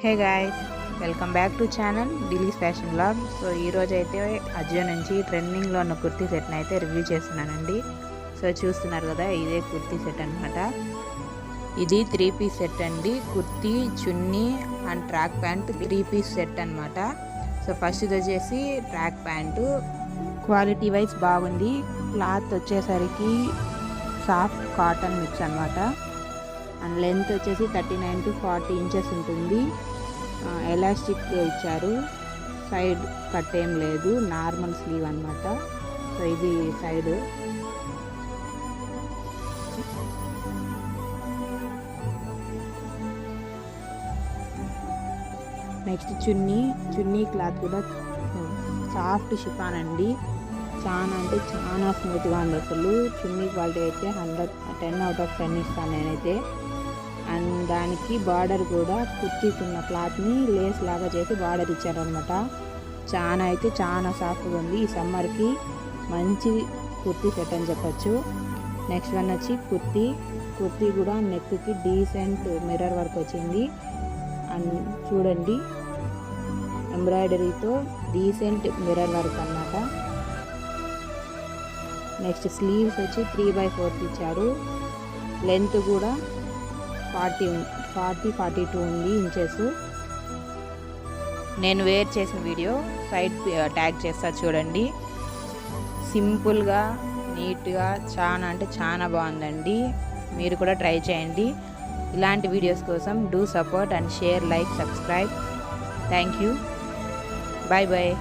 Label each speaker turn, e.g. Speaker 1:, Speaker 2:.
Speaker 1: Hey guys, welcome back to channel Delhi's fashion blog. So ఈరోజు అయితే అజియో నుంచి ట్రెండింగ్లో ఉన్న కుర్తీ సెట్ని అయితే రివ్యూ చేస్తున్నానండి. సో చూస్తున్నారు కదా, ఇదే కుర్తీ సెట్ అనమాట. ఇది 3 పీస్ సెట్ అండి. Kurti, chunni and track pant 3 piece set అనమాట. సో ఫస్ట్ ఇది వచ్చేసి ట్రాక్ ప్యాంటు. క్వాలిటీ వైజ్ బాగుంది. క్లాత్ వచ్చేసరికి సాఫ్ట్ కాటన్ మిక్స్ అనమాట. అండ్ లెంత్ వచ్చేసి 39 to 40 ఇంచెస్ ఉంటుంది. ఎలాస్టిక్ ఇచ్చారు. సైడ్ కట్ ఏం లేదు, నార్మల్ స్లీవ్ అనమాట. సో ఇది సైడ్. నెక్స్ట్ చున్నీ క్లాత్ కూడా సాఫ్ట్ షిఫాన్ అండి. చాలా అంటే చాలా స్మూత్గా ఉంది. అసలు చున్నీ క్వాలిటీ అయితే 10 out of 10 ఇస్తాను నేనైతే. అండ్ దానికి బార్డర్ కూడా కుర్తీకున్న క్లాత్ని లేస్ లాగా చేసి బార్డర్ ఇచ్చారనమాట. చాలా అయితే చాలా సాఫ్ట్గా ఉంది. ఈ సమ్మర్కి మంచి కుర్తీ సెట్ అని చెప్పచ్చు. నెక్స్ట్ వన్ వచ్చి కుర్తీ కూడా నెక్కి డీసెంట్ మిర్రర్ వర్క్ వచ్చింది. అండ్ చూడండి, ఎంబ్రాయిడరీతో డీసెంట్ మిర్రర్ వర్క్ అన్నమాట. నెక్స్ట్ స్లీవ్స్ వచ్చి 3/4 ఇచ్చారు. లెంత్ కూడా 40-42 ఉంది ఇంచెస్. నేను వేర్ చేసిన వీడియో సైడ్ ట్యాగ్ చేస్తా చూడండి. సింపుల్గా, నీట్గా, చాలా అంటే చాలా బాగుందండి. మీరు కూడా ట్రై చేయండి. ఇలాంటి వీడియోస్ కోసం do support and share, like, subscribe. Thank you. Bye bye.